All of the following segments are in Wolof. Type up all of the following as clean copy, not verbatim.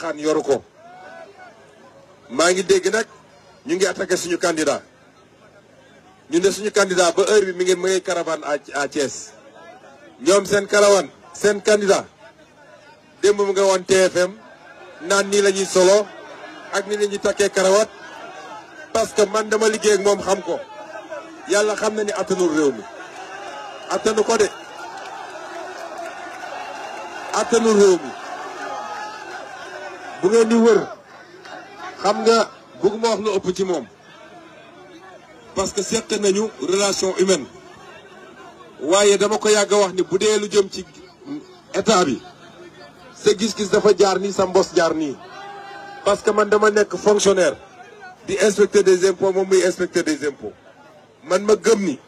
xaan yoru ko maa ngi dégg nag ñu ngi attaqué suñu candidat ñu ne suñu candidat ba heure bi mi ngi caravane à Thiès ñoom seen caravane seen candidat démb mu nga woon TFM naan nii la ñuy solo ak ni la ñuy takkee karawat parce que man dama liggéey ak moom xam ko yàlla xam na ni attanul réew mi attanu ko de attanul réew mi bu ngeen di wër xam nga bëgguma wax lu ëpp ci moom parce que seq nañu relation humaine waaye dama ko yàgg a wax ni bu dee lu jëm ci état bi sa gis-gis dafa jaar nii sa mbos jaar nii parce que man dama nekk fonctionnaire di inspecteur des impôts moom muy inspecteur des impôts man ma gëm ni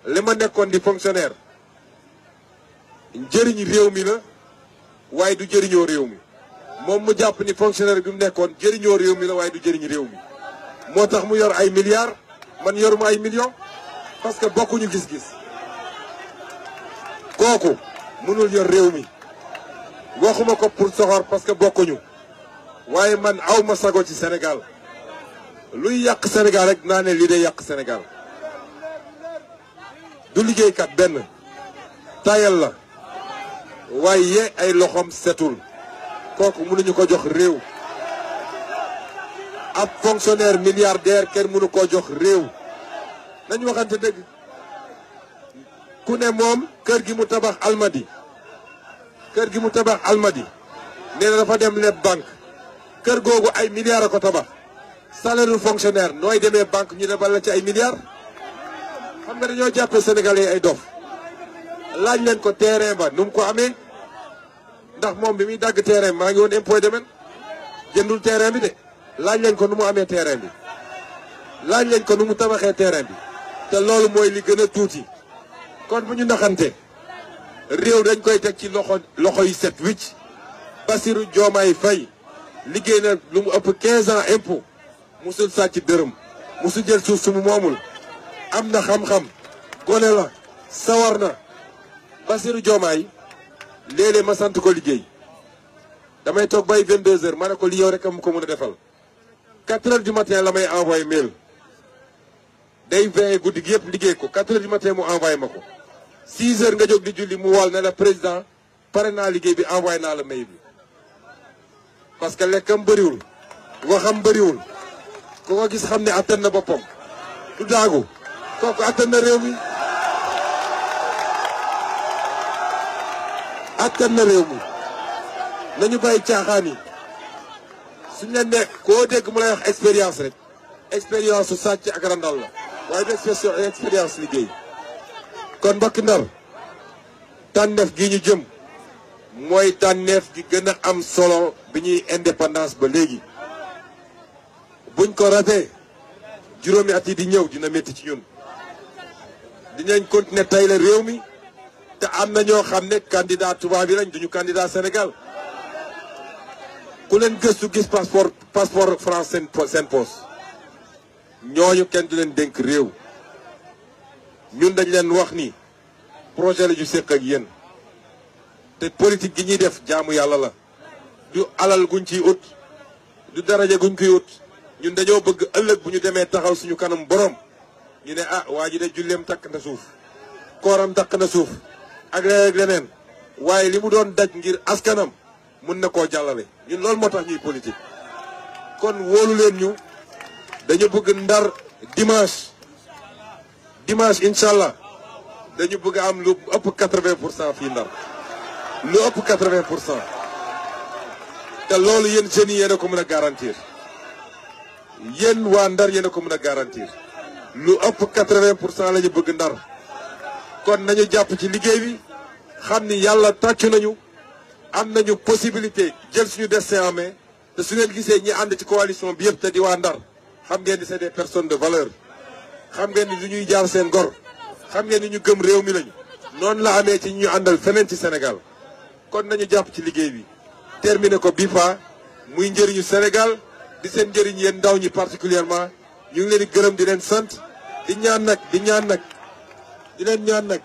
li ma nekkoon di fonctionnaire njëriñ réew mi la waaye du jëriñoo réew mi moom mu jàpp ni fonctionnaire bi mu nekkoon jëriñoo réew mi la waaye du jëriñ réew mi moo tax mu yor ay milliards man yoruma ay millions parce que bokkuñu gis-gis kooku mënul yor réew mi waxuma ko pour soxor parce que bokkuñu waaye man awma sago ci Sénégal luy yàq Sénégal rek naa ne lii day yàq Sénégal du liggéeykat benn tayal la waaye ay loxoom setul kooku mënuñu ko jox réew ab fonctionnaire milliardaire kenn mënu ko jox réew nañu waxante dëgg ku ne moom kër gi mu tabax Almadi nee na dafa dem leb banque kër googu ay milliards a ko tabax salaire fonctionnaire nooy demee banque ñu lebal la ci ay milliards xam nga dañoo jàppee sénégalais ay dof laaj leen ko terrain ba nu mu ko amee ndax moom bi muy dagg terrain maa ngi woon impôt domaine jëndul terrain bi de laaj leen ko nu mu amee terrain bi laaj leen ko nu mu tabaxee terrain bi te loolu mooy li gën a tuuti kon bu ñu naxante réew dañ koy teg ci loxo yi set wicc Bassirou Diomaye Faye liggéey na lu mu ëpp 15 ans impôt musul sàcc dërëm musul jël suuf su mu moomul am na xam-xam gone la sawar na Bassirou Diomaye léeg-léeg ma sant ko liggéey damay toog bay 22 heures ma ne ko li yow rek am ko mën a defal 4 heures du matin la may envoyé mail day veillé guddi gi yëpp liggéey ko 4 heures du matin mu envoyé ma ko 6 heures nga jóg di julli mu wol ne la président pare naa liggéey bi envoyé naa la mail bi parce que lekkam bëriwul waxam bëriwul ku ko gis xam ne attan na boppam du daagu kooku attan na réew mi attan na réew mi nañu bàyyi caaxaan yi suñ leen ne koo dégg mu lay wax expérience rek expérience su sàcc ak randal la waaye du expérience liggéey kon mbokki Ndar tànneef gi ñu jëm mooy tànneef gi gën a am solo bi ñuy indépendance ba léegi buñ ko ratee juróomi at yi di ñëw dina métti ci ñun dinañ continuer tey la réew mi te am na ñoo xam ne candidat tubaab yi lañ duñu candidat Sénégal ku leen gëstu gis passeport France seen poste ñooñu kenn du leen dénk réew ñun dañ leen wax ni projet la ju séq ak yéen te politique gi ñuy def jaamu yàlla la du alal guñ ciy ut du daraja guñ koy ut ñun dañoo bëgg ëllëg bu ñu demee taxaw suñu kanam borom ñu ne ah waa ji de julleem takk na suuf kooram takk na suuf ak leneen waaye li mu doon daj ngir askanam mun na koo jàllale ñun loolu moo tax ñuy politique kon wóolu leen ñu dañu bëgg Ndar dimanche incha allah dañu bëgg am lu ëpp 80% fii Ndar lu ëpp 80% te loolu yéen jeunes yi yéen a ko mën a garantir yéen waa Ndar yéen a ko mën a garantir lu ëpp 80% la ñu bëgg Ndar kon nañu jàpp ci liggéey bi xam ni yàlla tàccu nañu am nañu possibilité jël suñu destin en main te su ngeen gisee ñi ànd ci coalition bi yëpp te di waa Ndar xam ngeen ni c'est des personnes de valeur xam ngeen ni lu ñuy jaar seen gor xam ngeen ni ñu gëm réew mi lañu noonu la amee ci ñu àndal feneen ci Sénégal kon nañu jàpp ci liggéey bi terminé ko bii fa muy njëriñu Sénégal di seen njëriñ yéen ndaw ñi particulièrement ñu ngi leen di gërëm di leen sant di ñaan nag di leen ñaan nag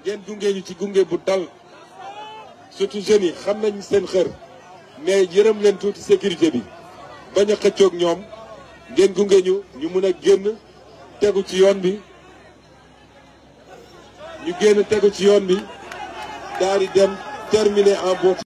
ngeen gunge ñu ci gunge bu dal surtout jeunes yi xam nañ seen xër mais yërëm leen tuuti sécurité bi bañ a xëccoog ñoom ngeen gunge ñu mun a génn tegu ci yoon bi ñu génn tegu ci yoon bi daal di dem terminer en beauté.